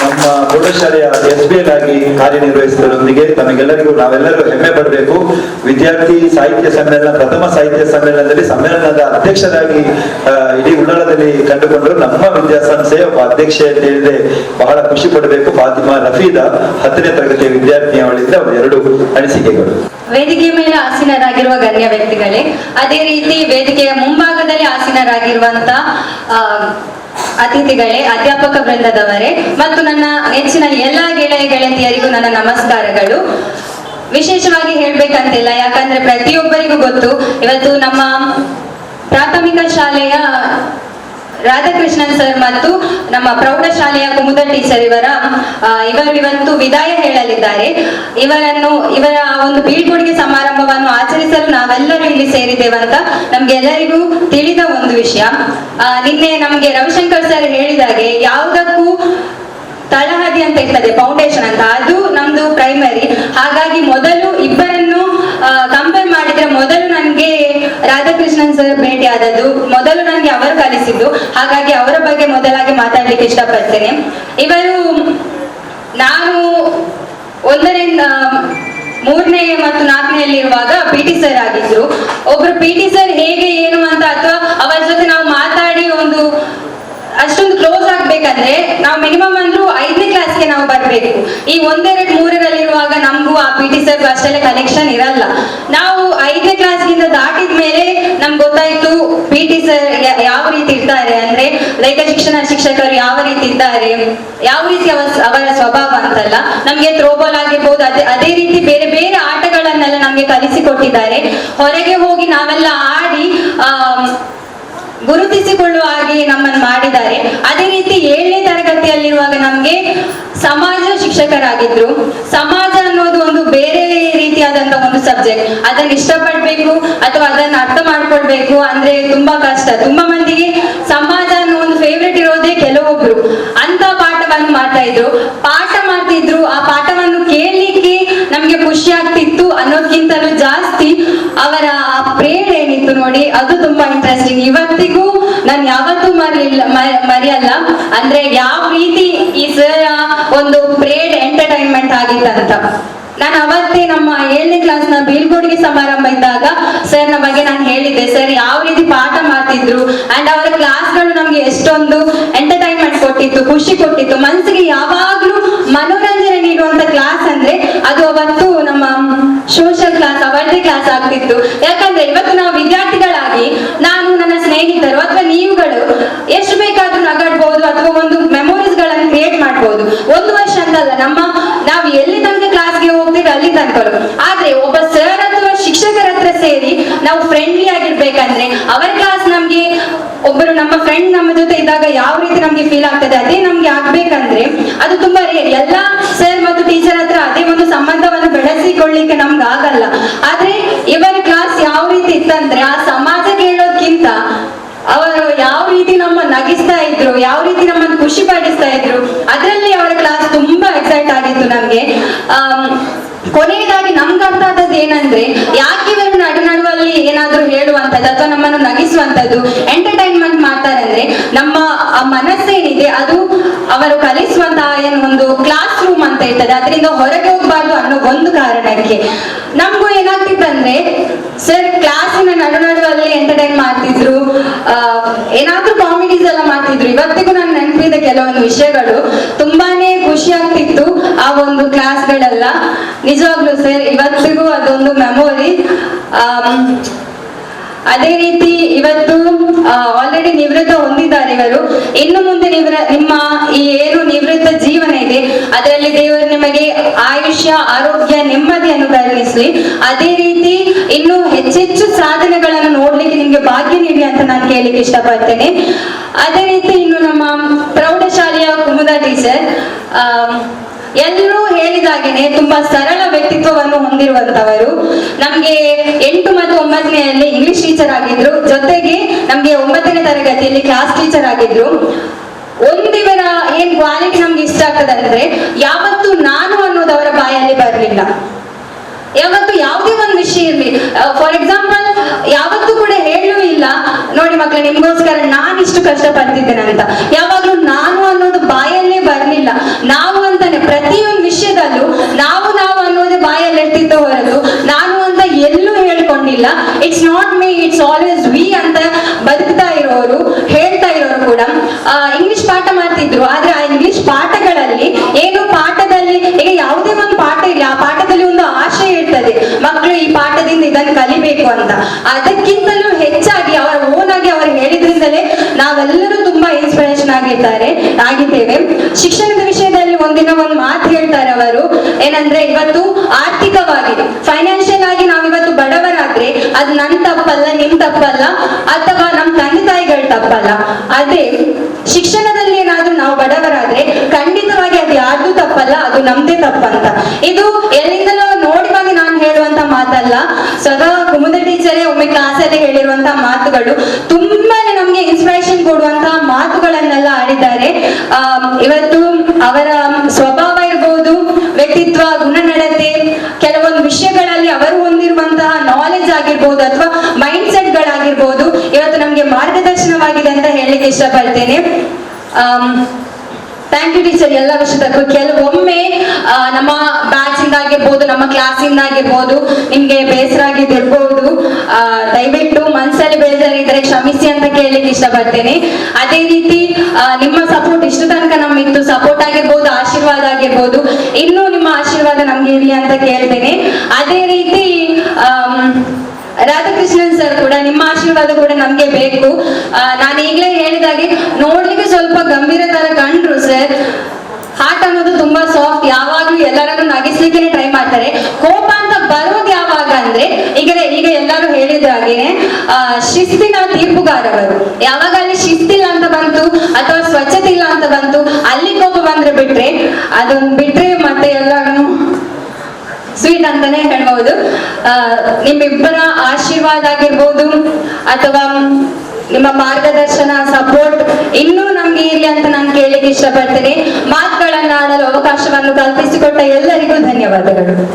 ನಮ್ಮ ಪ್ರೌಢಶಾಲೆಯ SBL ಆಗಿ ಕಾರ್ಯನಿರ್ವಹಿಸುವುದರೊಂದಿಗೆ ತಮಗೆಲ್ಲರಿಗೂ ನಾವೆಲ್ಲರೂ ಹೆಮ್ಮೆ ಪಡಬೇಕು. ವಿದ್ಯಾರ್ಥಿ ಸಾಹಿತ್ಯ ಸಮ್ಮೇಳನ, ಪ್ರಥಮ ಸಾಹಿತ್ಯ ಸಮ್ಮೇಳನದಲ್ಲಿ ಸಮ್ಮೇಳನದ ಅಧ್ಯಕ್ಷರಾಗಿ ಇಡೀ ಉಳ್ಳಾಳದಲ್ಲಿ ಕಂಡುಕೊಂಡರು ನಮ್ಮ ವಿದ್ಯಾಸಂಸ್ಥೆಯ ಒಬ್ಬ ಅಧ್ಯಕ್ಷೆ ಅಂತ ಹೇಳಿದ್ರೆ ಬಹಳ ಖುಷಿ ಪಡಬೇಕು. ಫಾತಿಮಾ ರಫೀದಾ 10ನೇ ತರಗತಿಯ ವಿದ್ಯಾರ್ಥಿನಿಯವಳಿಂದ ಎರಡು ಅನಿಸಿಕೆಗಳು. ವೇದಿಕೆ ಮೇಲೆ ಆಸೀನರಾಗಿರುವ ಗಣ್ಯ ವ್ಯಕ್ತಿಗಳೇ, ಅದೇ ರೀತಿ ವೇದಿಕೆಯ ಮುಂಭಾಗದಲ್ಲಿ ಆಸೀನರಾಗಿರುವಂತ ಅತಿಥಿಗಳೇ, ಅಧ್ಯಾಪಕ ವೃಂದದವರೇ ಮತ್ತು ನನ್ನ ನೆಚ್ಚಿನ ಎಲ್ಲಾ ಗೆಳೆಯ ಗೆಳತಿಯರಿಗೂ ನನ್ನ ನಮಸ್ಕಾರಗಳು. ವಿಶೇಷವಾಗಿ ಹೇಳ್ಬೇಕಂತಿಲ್ಲ, ಯಾಕಂದ್ರೆ ಪ್ರತಿಯೊಬ್ಬರಿಗೂ ಗೊತ್ತು ಇವತ್ತು ನಮ್ಮ ಪ್ರಾಥಮಿಕ ಶಾಲೆಯ ರಾಧಾಕೃಷ್ಣನ್ ಸರ್ ಮತ್ತು ನಮ್ಮ ಪ್ರೌಢಶಾಲೆಯ ಕುಮುದ ಟೀಚರ್ ಇವರು ಇವತ್ತು ವಿದಾಯ ಹೇಳಲಿದ್ದಾರೆ. ಇವರ ಒಂದು ಬೀಳ್ಕೊಡುಗೆ ಸಮಾರಂಭವನ್ನು ಆಚರಿಸಲು ನಾವೆಲ್ಲರೂ ಇಲ್ಲಿ ಸೇರಿದ್ದೇವಂತ ನಮ್ಗೆಲ್ಲರಿಗೂ ತಿಳಿದ ಒಂದು ವಿಷಯ. ನಿನ್ನೆ ನಮ್ಗೆ ರವಿಶಂಕರ್ ಸರ್ ಹೇಳಿದಾಗೆ ಯಾವುದಕ್ಕೂ ತಳಹದಿ ಅಂತ ಇರ್ತದೆ, ಫೌಂಡೇಶನ್ ಅಂತ, ಅದು ನಮ್ದು ಪ್ರೈಮರಿ. ಹಾಗಾಗಿ ಮೊದಲು ಇಬ್ಬರನ್ನು ಕಂಪೇರ್ ಮಾಡಿದ್ರೆ ಮೊದಲು ನನ್ಗೆ ರಾಧಾಕೃಷ್ಣನ್ ಸರ್ ಭೇಟಿ ಆದದ್ದು, ಮೊದಲು ನನ್ಗೆ ಅವರು ಕಲಿಸಿದ್ದು. ಹಾಗಾಗಿ ಅವರ ಬಗ್ಗೆ ಮೊದಲಾಗಿ ಮಾತಾಡ್ಲಿಕ್ಕೆ ಇಷ್ಟಪಡ್ತೇನೆ. ನಾನು 1ರಿಂದ 3ನೇ ಮತ್ತು 4ನೇಯಲ್ಲಿರುವಾಗ PT ಸರ್ ಆಗಿದ್ರು. ಒಬ್ರು PT ಸರ್ ಹೇಗೆ ಏನು ಅಂತ, ಅಥವಾ ಅವರ ಜೊತೆ ನಾವು ಮಾತಾಡಿ ಒಂದು ಅಷ್ಟೊಂದು ಕ್ಲೋಸ್ ಆಗ್ಬೇಕಂದ್ರೆ ನಾವು ಮಿನಿಮಮ್ ಅಂದ್ರೂ 5ನೇ ಕ್ಲಾಸ್ಗೆ ನಾವು ಬರ್ಬೇಕು. ಈ 1, 2, 3ರಲ್ಲಿರುವಾಗ ನಮಗೂ ಆ PT ಸರ್ ಅಷ್ಟೆಲ್ಲ ಕನೆಕ್ಷನ್ ಇರಲ್ಲ. ನಾವು 5ನೇ ಕ್ಲಾಸ್ಗಿಂತ ದಾಟಿದ ಮೇಲೆ ನಮ್ಗೆ ಗೊತ್ತಾಯ್ತು PT ಸರ್ ಯಾವ ರೀತಿ ಇರ್ತಾರೆ, ಅಂದ್ರೆ ದೈಹಿಕ ಶಿಕ್ಷಣ ಶಿಕ್ಷಕರು ಯಾವ ರೀತಿ ಇದ್ದಾರೆ, ಯಾವ ರೀತಿ ಅವರ ಸ್ವಭಾವ ಅಂತಲ್ಲ. ನಮ್ಗೆ ಥ್ರೋಬಾಲ್ ಆಗಿರ್ಬೋದು, ಅದೇ ರೀತಿ ಬೇರೆ ಬೇರೆ ಆಟಗಳನ್ನೆಲ್ಲ ನಮ್ಗೆ ಕಲಿಸಿಕೊಟ್ಟಿದ್ದಾರೆ. ಹೊರಗೆ ಹೋಗಿ ನಾವೆಲ್ಲ ಆಡಿ ಗುರುತಿಸಿಕೊಳ್ಳುವ ಹಾಗೆ ನಮ್ಮನ್ನು ಮಾಡಿದ್ದಾರೆ. ಅದೇ ರೀತಿ 7ನೇ ತರಗತಿಯಲ್ಲಿರುವಾಗ ನಮ್ಗೆ ಸಮಾಜ ಶಿಕ್ಷಕರಾಗಿದ್ರು. ಸಮಾಜ ಅನ್ನೋದು ಒಂದು ಬೇರೆ ರೀತಿಯಾದಂತ ಒಂದು ಸಬ್ಜೆಕ್ಟ್. ಅದನ್ನ ಇಷ್ಟಪಡ್ಬೇಕು ಅಥವಾ ಅದನ್ನ ಅರ್ಥ ಮಾಡ್ಕೊಳ್ಬೇಕು ಅಂದ್ರೆ ತುಂಬಾ ಕಷ್ಟ. ತುಂಬಾ ಮಂದಿಗೆ ಸಮಾಜ ಅನ್ನೋ ಒಂದು ಫೇವ್ರೆಟ್ ಇರೋದೇ ಕೆಲವೊಬ್ರು. ಅಂತ ಪಾಠವನ್ನು ಮಾಡ್ತಿದ್ರು. ಆ ಪಾಠವನ್ನು ಕೇಳಲಿಕ್ಕೆ ನಮ್ಗೆ ಖುಷಿ ಆಗ್ತಿತ್ತು ಅನ್ನೋದ್ಕಿಂತಲೂ ಜಾಸ್ತಿ ಅವರ ಆ ಪ್ರೇರಣೆ ಏನಿತ್ತು ನೋಡಿ, ಅದು ತುಂಬಾ ಇಂಟ್ರೆಸ್ಟಿಂಗ್. ಇವತ್ತಿಗೂ ನಾನು ಯಾವತ್ತೂ ಮರೆಯಲ್ಲ. ಅಂದ್ರೆ ಯಾವ ರೀತಿ ಈ ಸರ್ ಒಂದು ಪ್ರೇಡ್ ಎಂಟರ್ಟೈನ್ಮೆಂಟ್ ಆಗಿತ್ತಂತ. ನಾನು ಅವತ್ತೇ ನಮ್ಮ 7ನೇ ಕ್ಲಾಸ್ನ ಬೀಳ್ಕೊಡುಗೆ ಸಮಾರಂಭ ಇದ್ದಾಗ ಸರ್ನ ಬಗ್ಗೆ ನಾನು ಹೇಳಿದ್ದೆ, ಸರ್ ಯಾವ ರೀತಿ ಪಾಠ ಮಾಡ್ತಿದ್ರು ಅಂಡ್ ಅವರ ಕ್ಲಾಸ್ಗಳು ನಮ್ಗೆ ಎಷ್ಟೊಂದು ಎಂಟರ್ಟೈನ್ಮೆಂಟ್ ಕೊಟ್ಟಿತ್ತು, ಖುಷಿ ಕೊಟ್ಟಿತ್ತು, ಮನಸ್ಸಿಗೆ ಯಾವಾಗ್ಲೂ ಮನೋರಂಜನೆ ನೀಡುವಂತ ಕ್ಲಾಸ್ ಅಂದ್ರೆ ಅದು ಅವತ್ತು ನಮ್ಮ ಸೋಷಿಯಲ್ ಕ್ಲಾಸ್, ಅವರದೇ ಕ್ಲಾಸ್ ಆಗ್ತಿತ್ತು. ಯಾಕಂದ್ರೆ ಇವತ್ತು ನಾವು ವಿದ್ಯಾರ್ಥಿಗಳಾಗಿ ನಾನು, ನನ್ನ ಸ್ನೇಹಿತರು ಅಥವಾ ನೀವುಗಳು ಎಷ್ಟು ಬೇಕಾದ್ರೂ ನಗಾಡ್ಬಹುದು ಅಥವಾ ಒಂದು ಮೆಮೊರೀಸ್ ಗಳನ್ನು ಕ್ರಿಯೇಟ್ ಮಾಡ್ಬೋದು. 1 ವರ್ಷ ಅಂತಲ್ಲ, ನಾವು ಎಲ್ಲಿ ತನಕ ಕ್ಲಾಸ್ಗೆ ಹೋಗ್ತೀವಿ ಅಲ್ಲಿ ತನಕ. ಆದ್ರೆ ಒಬ್ಬ ಸರ್ ಅಥವಾ ಶಿಕ್ಷಕರ ಹತ್ರ ಸೇರಿ ನಾವು ಫ್ರೆಂಡ್ಲಿ ಆಗಿರ್ಬೇಕಂದ್ರೆ, ಅವರ ಕ್ಲಾಸ್ ನಮ್ಗೆ ಒಬ್ಬರು ನಮ್ಮ ಫ್ರೆಂಡ್ ನಮ್ಮ ಜೊತೆ ಇದ್ದಾಗ ಯಾವ ರೀತಿ ನಮ್ಗೆ ಫೀಲ್ ಆಗ್ತದೆ ಅದೇ ನಮ್ಗೆ ಆಗ್ಬೇಕಂದ್ರೆ ಅದು ತುಂಬಾ ರೇರ್. ಎಲ್ಲಾ ಸರ್ ಮತ್ತು ಟೀಚರ್ ಹತ್ರ ಅದೇ ಒಂದು ಸಂಬಂಧವನ್ನು ಬೆಳೆಸಿಕೊಳ್ಳಿಕ್ಕೆ ನಮ್ಗೆ ಆಗಲ್ಲ. ಆದ್ರೆ ಇವರ ಕ್ಲಾಸ್ ಯಾವ ರೀತಿ ಇತ್ತಂದ್ರೆ, ಆ ಸಮಾಜ ಕೇಳೋದ್ಕಿಂತ ಅವರು ಯಾವ ರೀತಿ ನಮ್ಮ ನಗಿಸ್ತಾ ಇದ್ರು, ಯಾವ ರೀತಿ ನಮ್ಮನ್ನು ಖುಷಿ ಪಡಿಸ್ತಾ ಇದ್ರು, ಅದರಲ್ಲಿ ಅವರ ಕ್ಲಾಸ್ ತುಂಬಾ ಎಕ್ಸೈಟ್ ಆಗಿತ್ತು ನಮ್ಗೆ. ಕೊನೆಯದಾಗಿ ನಮ್ಗೆ ಅರ್ಥ ಆದದ್ದು ಏನಂದ್ರೆ, ಯಾಕೆ ಇವರು ನಡುವಲ್ಲಿ ಏನಾದ್ರೂ ಹೇಳುವಂತದ್ದು ಅಥವಾ ನಮ್ಮನ್ನು ನಗಿಸುವಂತದ್ದು, ಎಂಟರ್ಟೈನ್ಮೆಂಟ್ ಮಾಡ್ತಾರೆ ಅಂದ್ರೆ, ನಮ್ಮ ಆ ಮನಸ್ಸೇನಿದೆ ಅದು ಅವರು ಕಲಿಸುವಂತಹ ಏನು ಒಂದು ಕ್ಲಾಸ್ ರೂಮ್ ಅಂತ ಇರ್ತದೆ, ಅದರಿಂದ ಹೊರಗೆ ಹೋಗ್ಬಾರ್ದು ಅನ್ನೋ ಒಂದು ಕಾರಣಕ್ಕೆ. ನಮಗೂ ಏನಾಗ್ತಿತ್ತಂದ್ರೆ, ಸರ್ ಕ್ಲಾಸಿನ ನಡುವಲ್ಲಿ ಎಂಟರ್ಟೈನ್ ಮಾಡ್ತಿದ್ರು, ಏನಾದ್ರೂ ಕಾಮಿಡೀಸ್ ಎಲ್ಲ ಮಾಡ್ತಿದ್ರು. ಇವತ್ತಿಗೂ ನಾನು ನೆನಪಿದೆ ಕೆಲವೊಂದು ವಿಷಯಗಳು, ತುಂಬಾನೇ ಖುಷಿ ಆಗ್ತಿತ್ತು ಆ ಒಂದು ಕ್ಲಾಸ್ಗಳೆಲ್ಲ. ನಿಜವಾಗ್ಲೂ ಸರ್ ಇವತ್ತಿಗೂ ಅದೊಂದು ಮೆಮೊರಿ. ಅದೇ ರೀತಿ ಇವತ್ತು ಆಲ್ರೆಡಿ ನಿವೃತ್ತ ಹೊಂದಿದ್ದಾರೆ ಇವರು. ಇನ್ನು ಮುಂದೆ ನಿಮ್ಮ ಈ ಏನು ನಿವೃತ್ತ ಜೀವನ ಇದೆ ಅದರಲ್ಲಿ ದೇವರು ನಿಮಗೆ ಆಯುಷ್ಯ, ಆರೋಗ್ಯ, ನೆಮ್ಮದಿಯನ್ನು ಕರುಣಿಸ್ಲಿ. ಅದೇ ರೀತಿ ಇನ್ನು ಹೆಚ್ಚೆಚ್ಚು ಸಾಧನೆಗಳನ್ನು ನೋಡ್ಲಿಕ್ಕೆ ನಿಮ್ಗೆ ಭಾಗ್ಯ ನೀಡಿ ಅಂತ ನಾನು ಕೇಳಲಿಕ್ಕೆ ಇಷ್ಟಪಡ್ತೇನೆ. ಅದೇ ರೀತಿ ಇನ್ನು ನಮ್ಮ ಪ್ರೌಢಶಾಲೆಯ ಕುಮುದ ಟೀಚರ್ ಎಲ್ಲರೂ ಹೇಳಿದಾಗೇನೆ ತುಂಬಾ ಸರಳ ವ್ಯಕ್ತಿತ್ವವನ್ನು ಹೊಂದಿರುವಂತವರು. ನಮ್ಗೆ 8 ಮತ್ತು 9ನೇಯಲ್ಲಿ ಇಂಗ್ಲಿಷ್ ಟೀಚರ್ ಆಗಿದ್ರು, ಜೊತೆಗೆ ನಮ್ಗೆ 9ನೇ ತರಗತಿಯಲ್ಲಿ ಕ್ಲಾಸ್ ಟೀಚರ್ ಆಗಿದ್ರು. ಒಂದಿವರ ಏನ್ ಕ್ವಾಲಿಟಿ ನಮ್ಗೆ ಇಷ್ಟ ಆಗ್ತದೆ ಅಂದ್ರೆ, ಯಾವತ್ತು ನಾನು ಅನ್ನೋದು ಅವರ ಬಾಯಲ್ಲಿ ಬರಲಿಲ್ಲ. ಯಾವತ್ತು ಯಾವುದೇ ಒಂದು ವಿಷಯ ಇರ್ಲಿ, ಫಾರ್ ಎಕ್ಸಾಂಪಲ್ ಯಾವತ್ತೂ ಕೂಡ ಹೇಳೂ ಇಲ್ಲ ನೋಡಿ ಮಕ್ಕಳು ನಿಮ್ಗೋಸ್ಕರ ನಾನು ಇಷ್ಟು ಕಷ್ಟ ಪಡ್ತಿದ್ದೇನೆ ಅಂತ. ಯಾವಾಗ್ಲೂ ನಾನು ಅನ್ನೋದು ಬಾಯಲ್ಲೇ ಬರ್ಲಿಲ್ಲ. ನಾವು ಅಂತಾನೆ ಪ್ರತಿಯೊಂದು ವಿಷಯದಲ್ಲೂ ನಾವು ಅನ್ನೋದೇ ಬಾಯಲ್ಲಿ ಇರ್ತಿದ್ದೋ ಹೊರತು ನಾನು ಅಂತ ಎಲ್ಲೂ ಹೇಳ್ಕೊಂಡಿಲ್ಲ. It's not me, it's always we ಅಂತ ಬದುಕ್ತಾ ಇರೋರು, ಹೇಳ್ತಾ ಇರೋರು ಕೂಡ. ಇಂಗ್ಲಿಷ್ ಪಾಠ ಮಾಡ್ತಿದ್ರು, ಆದ್ರೆ ಆ ಇಂಗ್ಲಿಷ್ ಪಾಠಗಳಲ್ಲಿ ಏನು, ಪಾಠದಲ್ಲಿ ಈಗ ಯಾವುದೇ ಒಂದು ಪಾಠ ಇಲ್ಲ, ಆ ಪಾಠದಲ್ಲಿ ಒಂದು ಆಶಯ ಇರ್ತದೆ, ಮಕ್ಕಳು ಈ ಪಾಠದಿಂದ ಇದನ್ನು ಕಲಿಬೇಕು ಅಂತ. ಅದಕ್ಕಿಂತಲೂ ಹೆಚ್ಚಾಗಿ ಅವರ ಓನ್ ಆಗಿ ಅವರು ಹೇಳಿದ್ರಿಂದಲೇ ನಾವೆಲ್ಲರೂ ತುಂಬಾ ಇನ್ಸ್ಪಿರೇಷನ್ ಆಗಿದ್ದೇವೆ. ಶಿಕ್ಷಣದ ವಿಷಯದಲ್ಲಿ ಒಂದಿನ ಒಂದು ಮಾತು ಹೇಳ್ತಾರೆ ಅವರು, ಏನಂದ್ರೆ ಇವತ್ತು ಆರ್ಥಿಕವಾಗಿ ಫೈನಾನ್ಷಿಯಲ್ ಆಗಿ ನಾವಿವತ್ತು ಬಡವರಾದ್ರೆ ಅದು ನನ್ ತಪ್ಪಲ್ಲ, ನಿಮ್ ತಪ್ಪಲ್ಲ, ಅಥವಾ ನಮ್ ತಂದೆ ತಾಯಿಗಳ ತಪ್ಪಲ್ಲ. ಅದೇ ಶಿಕ್ಷಣದಲ್ಲಿ ಏನಾದ್ರೂ ನಾವು ಬಡವರಾದ್ರೆ ಖಂಡಿತವಾಗಿ ಅದು ಯಾರ್ದು ತಪ್ಪಲ್ಲ, ಅದು ನಮ್ದೇ ತಪ್ಪಂತ. ಇದು ಎಲ್ಲಿಂದಲೋ ನೋಡಿ ಬಂದು ನಾನು ಹೇಳುವಂತ ಮಾತಲ್ಲ, ಸ್ವತಃ ಕುಮುದ ಟೀಚರೇ ಒಮ್ಮೆ ಕ್ಲಾಸಲ್ಲಿ ಹೇಳಿರುವಂತಹ ಮಾತುಗಳು. ತುಂಬಾನೇ ನಮ್ಗೆ ಇನ್ಸ್ಪಿರೇಷನ್ ಕೊಡುವಂತಹ ಮಾತುಗಳನ್ನೆಲ್ಲ ಆಡಿದ್ದಾರೆ. ಇವತ್ತು ಅವರ ಸ್ವಭಾವ ಇರ್ಬೋದು, ವ್ಯಕ್ತಿತ್ವ, ಗುಣನಡತೆ, ಕೆಲವೊಂದು ವಿಷಯಗಳಲ್ಲಿ ಅವರು ಹೊಂದಿರುವಂತಹ ನಾಲೆಜ್ ಆಗಿರ್ಬೋದು ಅಥವಾ ಮೈಂಡ್ ಸೆಟ್ ಗಳಾಗಿರ್ಬೋದು, ಇವತ್ತು ನಮ್ಗೆ ಮಾರ್ಗದರ್ಶನವಾಗಿದೆ ಅಂತ ಹೇಳಲಿಕ್ಕೆ ಇಷ್ಟಪಡ್ತೇನೆ. ಥ್ಯಾಂಕ್ ಯು ಟೀಚರ್ ಎಲ್ಲ ವಿಷಯದಕ್ಕೂ. ಕೆಲವೊಮ್ಮೆ ನಮ್ಮ ಬ್ಯಾಚ್ ಇಂದ ಆಗಿರ್ಬೋದು, ನಮ್ಮ ಕ್ಲಾಸಿಂದ ಆಗಿರ್ಬೋದು ನಿಮ್ಗೆ ಬೇಸರ ಆಗಿದ್ದಿರ್ಬೋದು, ದಯವಿಟ್ಟು ಮನಸ್ಸಲ್ಲಿ ಬೇಜಾರಿದ್ರೆ ಕ್ಷಮಿಸಿ ಅಂತ ಕೇಳಲಿಕ್ಕೆ ಇಷ್ಟಪಡ್ತೇನೆ. ಅದೇ ರೀತಿ ನಿಮ್ಮ ಸಪೋರ್ಟ್ ಇಷ್ಟು ತನಕ ನಮ್ಮಿತ್ತು, ಸಪೋರ್ಟ್ ಆಗಿರ್ಬೋದು, ಆಶೀರ್ವಾದ ಆಗಿರ್ಬೋದು, ಇನ್ನೂ ನಿಮ್ಮ ಆಶೀರ್ವಾದ ನಮ್ಗೆ ಇರ್ಲಿ ಅಂತ ಕೇಳ್ತೇನೆ. ಅದೇ ರೀತಿ ರಾಧಾಕೃಷ್ಣನ್ ಸರ್ ಕೂಡ ನಿಮ್ಮ ಆಶೀರ್ವಾದ ಕೂಡ ನಮ್ಗೆ ಬೇಕು. ನಾನು ಈಗಲೇ ಹೇಳಿದಾಗೆ ನೋಡ್ಲಿಕ್ಕೆ ಸ್ವಲ್ಪ ಗಂಭೀರ ತರ ಕಂಡ್ರು ಸರ್. ಹಾರ್ಟ್ ಅನ್ನೋದು ತುಂಬಾ ಸಾಫ್ಟ್, ಯಾವಾಗ್ಲೂ ಎಲ್ಲರನ್ನು ನಗಿಸ್ಲಿಕ್ಕೆ ಟ್ರೈ ಮಾಡ್ತಾರೆ. ಕೋಪ ಅಂತ ಬರೋದು ಯಾವಾಗ ಅಂದ್ರೆ ಈಗ ಎಲ್ಲರೂ ಹೇಳಿದಾಗೇನೆ ಶಿಸ್ತಿನ ತೀರ್ಪುಗಾರವರು. ಯಾವಾಗ ಅಲ್ಲಿ ಶಿಸ್ತಿಲ್ಲ ಅಂತ ಬಂತು ಅಥವಾ ಸ್ವಚ್ಛತೆ ಇಲ್ಲ ಅಂತ ಬಂತು, ಅಲ್ಲಿ ಕೋಪ ಬಂದ್ರೆ ಬಿಟ್ರೆ ಅದನ್ನ ಬಿಟ್ರೆ ಮತ್ತೆ ಎಲ್ಲಾನು ಸ್ವೀಟ್ ಅಂತಾನೆ ಹೇಳ್ಬಹುದು. ನಿಮ್ಮಿಬ್ಬರ ಆಶೀರ್ವಾದ ಆಗಿರ್ಬೋದು ಅಥವಾ ನಿಮ್ಮ ಮಾರ್ಗದರ್ಶನ, ಸಪೋರ್ಟ್ ಇನ್ನೂ ನಮ್ಗೆ ಇರ್ಲಿ ಅಂತ ನಾನು ಕೇಳಲಿಕ್ಕೆ ಇಷ್ಟಪಡ್ತೇನೆ. ಮಾತುಗಳನ್ನ ಆಡಲು ಅವಕಾಶವನ್ನು ಕಲ್ಪಿಸಿಕೊಟ್ಟ ಎಲ್ಲರಿಗೂ ಧನ್ಯವಾದಗಳು.